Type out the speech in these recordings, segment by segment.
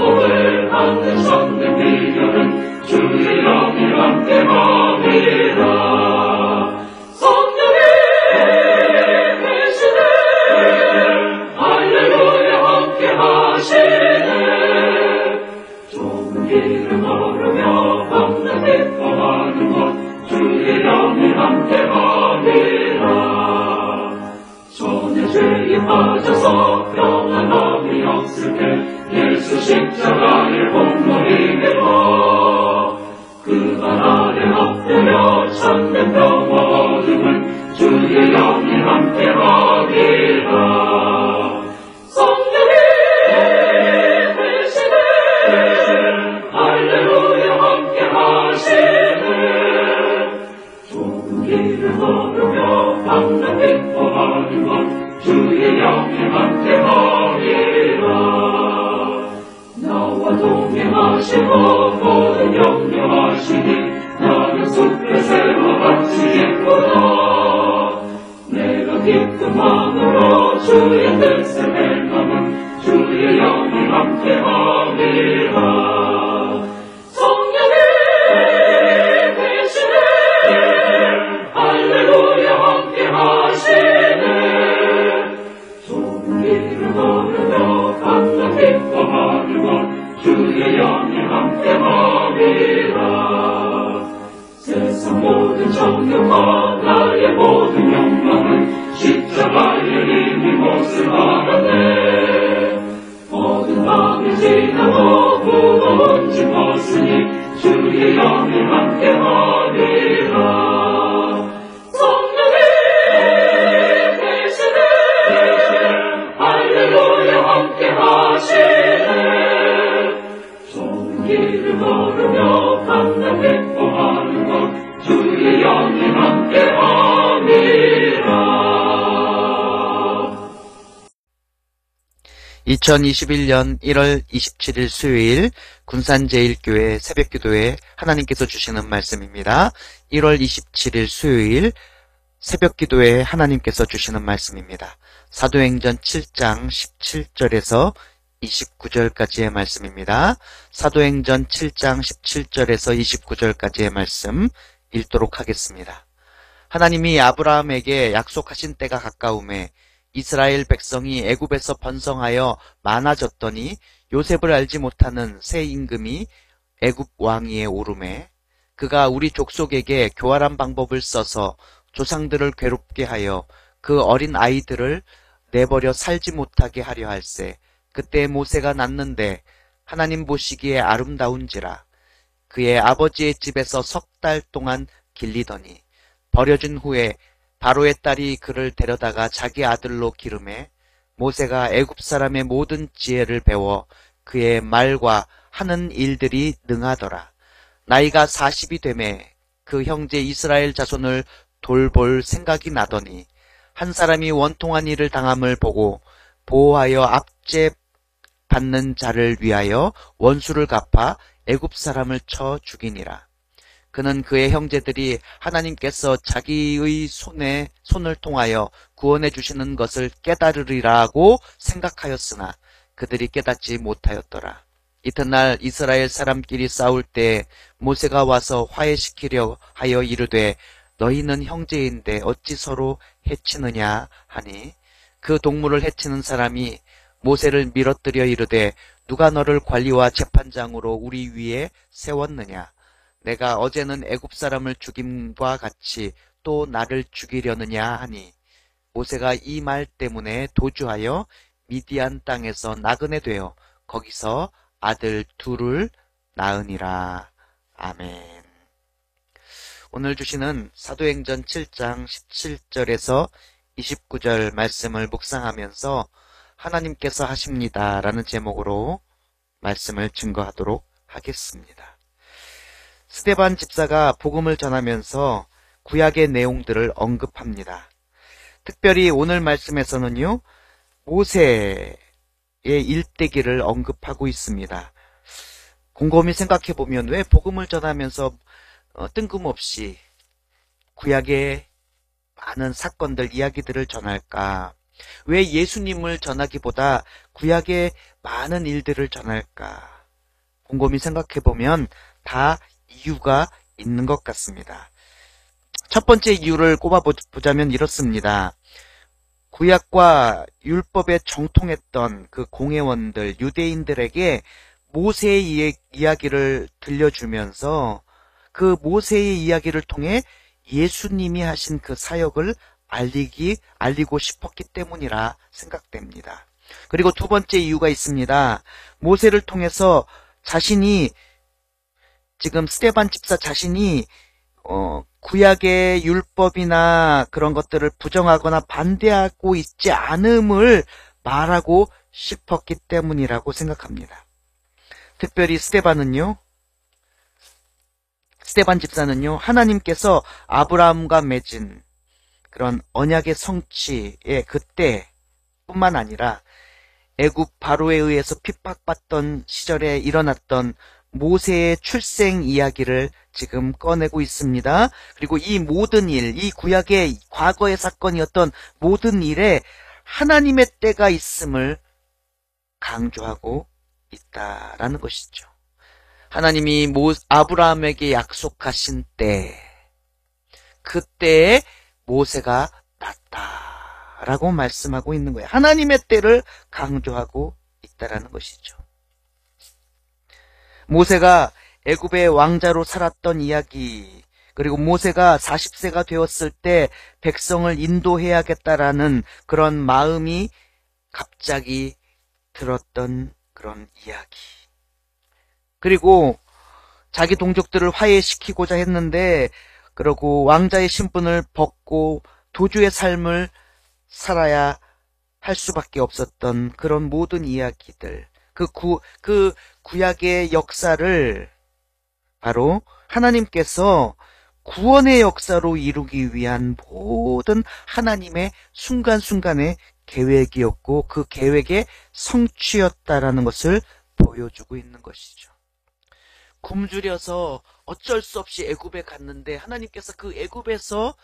축복을 받으셨는 비결은 주의 영이 함께함이라. 성령이 계시네. 할렐루야 함께하시네. 좁은 길을 걸으며 밤낮 기뻐하는 것 주의 영이 함께함이라. 손에 죄에 빠져서 평안함이 없을 때 예수 십자가의 공로를 믿어 그 발 아래 엎드려 참된 평화 얻음을 주의 영이 함께하리라. 성령이 계시네. 할렐루야 함께하시네. 좁은 길을 걸으며 밤낮 기뻐하는 것 주의 영이 함께하리라. 나와 동행하시고 모든 염려하시니 나는 숲의 새와 같이 기쁘다. 내가 기쁜 마음으로 주의 뜻을 행함은 주의 영이 함께하리라. 성령이 계시네. 할렐루야 함께하시네. 좁은 길을 걸으며 밤낮 기뻐하는 것 주의 영이 함께하리라. 세상 모든 정욕과 나의 모든 욕망은 십자가의 이미 몫을 받았네. 모든 밤이 지나고 무거운 짐 벗으니 주의 영이 함께하리라. 좁은 길을 걸으며 밤낮 기뻐하는 것 주의 영이 함께함이라. 2021년 1월 27일 수요일 군산제일교회 새벽기도에 하나님께서 주시는 말씀입니다. 1월 27일 수요일 새벽기도에 하나님께서 주시는 말씀입니다. 사도행전 7장 17절에서 29절까지의 말씀입니다. 사도행전 7장 17절에서 29절까지의 말씀 읽도록 하겠습니다. 하나님이 아브라함에게 약속하신 때가 가까우매 이스라엘 백성이 애굽에서 번성하여 많아졌더니 요셉을 알지 못하는 새 임금이 애굽 왕위에 오르매 그가 우리 족속에게 교활한 방법을 써서 조상들을 괴롭게 하여 그 어린 아이들을 내버려 살지 못하게 하려 할세. 그때 모세가 낳는데 하나님 보시기에 아름다운지라. 그의 아버지의 집에서 석 달 동안 길리더니 버려진 후에 바로의 딸이 그를 데려다가 자기 아들로 기르매 모세가 애굽 사람의 모든 지혜를 배워 그의 말과 하는 일들이 능하더라. 나이가 40이 되매 그 형제 이스라엘 자손을 돌볼 생각이 나더니 한 사람이 원통한 일을 당함을 보고 보호하여 압제 받는 자를 위하여 원수를 갚아 애굽 사람을 쳐 죽이니라. 그는 그의 형제들이 하나님께서 자기의 손을 통하여 구원해 주시는 것을 깨달으리라고 생각하였으나 그들이 깨닫지 못하였더라. 이튿날 이스라엘 사람끼리 싸울 때 모세가 와서 화해시키려 하여 이르되 너희는 형제인데 어찌 서로 해치느냐 하니 그 동물을 해치는 사람이 모세를 밀어뜨려 이르되 누가 너를 관리와 재판장으로 우리 위에 세웠느냐. 내가 어제는 애굽 사람을 죽임과 같이 또 나를 죽이려느냐 하니 모세가 이 말 때문에 도주하여 미디안 땅에서 나그네 되어 거기서 아들 둘을 낳으니라. 아멘. 오늘 주시는 사도행전 7장 17절에서 29절 말씀을 묵상하면서 하나님께서 하십니다 라는 제목으로 말씀을 증거하도록 하겠습니다. 스데반 집사가 복음을 전하면서 구약의 내용들을 언급합니다. 특별히 오늘 말씀에서는요, 모세의 일대기를 언급하고 있습니다. 곰곰이 생각해보면 왜 복음을 전하면서 뜬금없이 구약의 많은 사건들, 이야기들을 전할까? 왜 예수님을 전하기보다 구약의 많은 일들을 전할까? 곰곰이 생각해보면 다 이유가 있는 것 같습니다. 첫 번째 이유를 꼽아보자면 이렇습니다. 구약과 율법에 정통했던 그 공회원들, 유대인들에게 모세의 이야기를 들려주면서 그 모세의 이야기를 통해 예수님이 하신 그 사역을 알리고 싶었기 때문이라 생각됩니다. 그리고 두 번째 이유가 있습니다. 모세를 통해서 자신이 지금 스데반 집사 자신이 구약의 율법이나 그런 것들을 부정하거나 반대하고 있지 않음을 말하고 싶었기 때문이라고 생각합니다. 특별히 스데반 집사는요, 하나님께서 아브라함과 맺은 그런 언약의 성취의 그때뿐만 아니라 애굽 바로에 의해서 핍박받던 시절에 일어났던 모세의 출생 이야기를 지금 꺼내고 있습니다. 그리고 이 모든 일, 이 구약의 과거의 사건이었던 모든 일에 하나님의 때가 있음을 강조하고 있다라는 것이죠. 하나님이 아브라함에게 약속하신 때, 그때에 모세가 났다라고 말씀하고 있는 거예요. 하나님의 때를 강조하고 있다라는 것이죠. 모세가 애굽의 왕자로 살았던 이야기, 그리고 모세가 40세가 되었을 때 백성을 인도해야겠다라는 그런 마음이 갑자기 들었던 그런 이야기. 그리고 자기 동족들을 화해시키고자 했는데, 그리고 왕자의 신분을 벗고 도주의 삶을 살아야 할 수밖에 없었던 그런 모든 이야기들, 그 구약의 역사를 바로 하나님께서 구원의 역사로 이루기 위한 모든 하나님의 순간순간의 계획이었고 그 계획의 성취였다라는 것을 보여주고 있는 것이죠. 굶주려서 어쩔 수 없이 애굽에 갔는데 하나님께서 그 애굽에서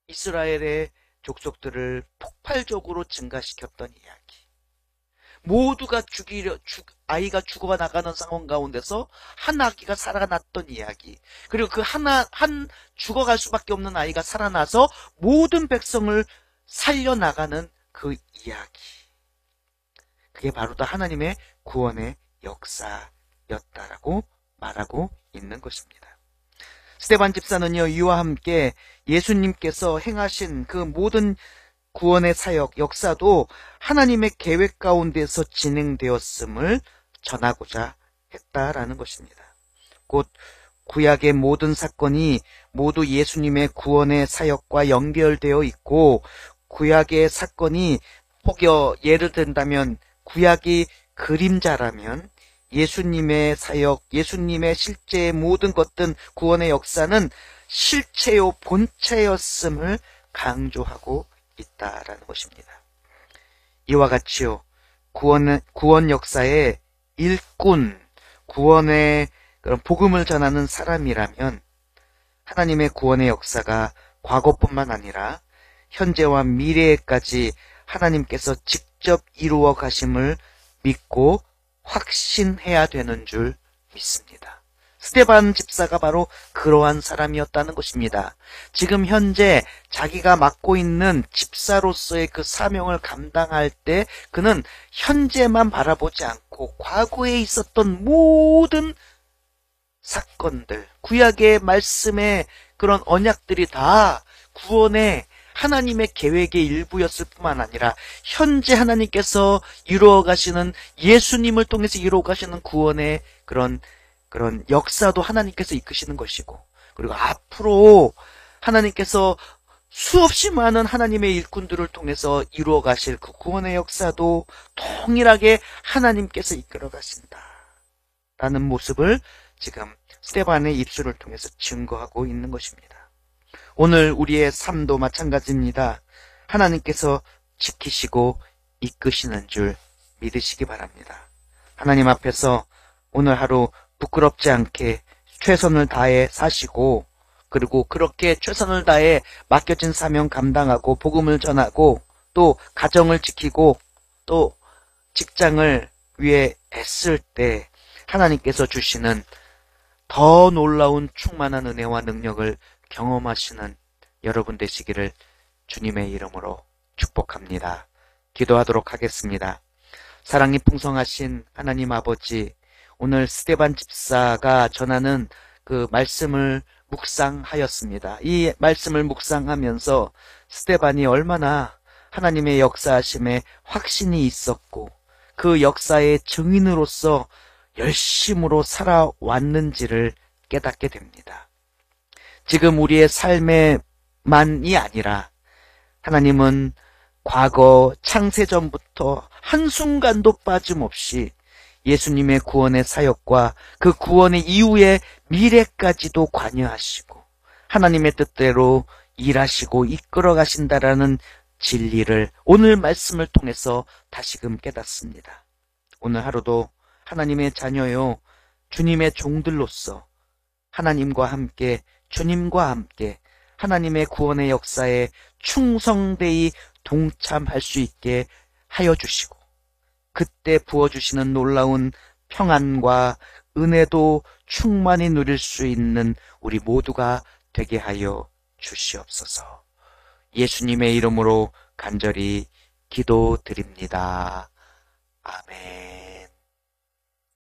이스라엘의 족속들을 폭발적으로 증가시켰던 이야기. 모두가 아이가 죽어 나가는 상황 가운데서 한 아기가 살아났던 이야기. 그리고 그 한 죽어갈 수밖에 없는 아이가 살아나서 모든 백성을 살려나가는 그 이야기. 그게 바로 다 하나님의 구원의 역사였다라고 말하고 있는 것입니다. 스데반 집사는요, 이와 함께 예수님께서 행하신 그 모든 구원의 사역, 역사도 하나님의 계획 가운데서 진행되었음을 전하고자 했다라는 것입니다. 곧 구약의 모든 사건이 모두 예수님의 구원의 사역과 연결되어 있고 구약의 사건이 혹여 예를 든다면 구약이 그림자라면 예수님의 사역, 예수님의 실제의 모든 것들 구원의 역사는 실체요 본체였음을 강조하고 있다라는 것입니다. 이와 같이요, 구원 역사의 일꾼, 구원의 그런 복음을 전하는 사람이라면 하나님의 구원의 역사가 과거뿐만 아니라 현재와 미래에까지 하나님께서 직접 이루어 가심을 믿고 확신해야 되는 줄 믿습니다. 스데반 집사가 바로 그러한 사람이었다는 것입니다. 지금 현재 자기가 맡고 있는 집사로서의 그 사명을 감당할 때 그는 현재만 바라보지 않고 과거에 있었던 모든 사건들, 구약의 말씀의 그런 언약들이 다 구원의 하나님의 계획의 일부였을 뿐만 아니라 현재 하나님께서 이루어 가시는 예수님을 통해서 이루어 가시는 구원의 그런 역사도 하나님께서 이끄시는 것이고, 그리고 앞으로 하나님께서 수없이 많은 하나님의 일꾼들을 통해서 이루어 가실 그 구원의 역사도 동일하게 하나님께서 이끌어 가신다라는 모습을 지금 스데반의 입술을 통해서 증거하고 있는 것입니다. 오늘 우리의 삶도 마찬가지입니다. 하나님께서 지키시고 이끄시는 줄 믿으시기 바랍니다. 하나님 앞에서 오늘 하루 부끄럽지 않게 최선을 다해 사시고, 그리고 그렇게 최선을 다해 맡겨진 사명 감당하고 복음을 전하고 또 가정을 지키고 또 직장을 위해 애쓸 때 하나님께서 주시는 더 놀라운 충만한 은혜와 능력을 경험하시는 여러분 되시기를 주님의 이름으로 축복합니다. 기도하도록 하겠습니다. 사랑이 풍성하신 하나님 아버지, 오늘 스데반 집사가 전하는 그 말씀을 묵상하였습니다. 이 말씀을 묵상하면서 스데반이 얼마나 하나님의 역사하심에 확신이 있었고 그 역사의 증인으로서 열심으로 살아왔는지를 깨닫게 됩니다. 지금 우리의 삶에만이 아니라 하나님은 과거 창세전부터 한순간도 빠짐없이 예수님의 구원의 사역과 그 구원의 이후의 미래까지도 관여하시고 하나님의 뜻대로 일하시고 이끌어 가신다라는 진리를 오늘 말씀을 통해서 다시금 깨닫습니다. 오늘 하루도 하나님의 자녀요, 주님의 종들로서 하나님과 함께, 주님과 함께 하나님의 구원의 역사에 충성되이 동참할 수 있게 하여 주시고 그때 부어주시는 놀라운 평안과 은혜도 충만히 누릴 수 있는 우리 모두가 되게 하여 주시옵소서. 예수님의 이름으로 간절히 기도드립니다. 아멘.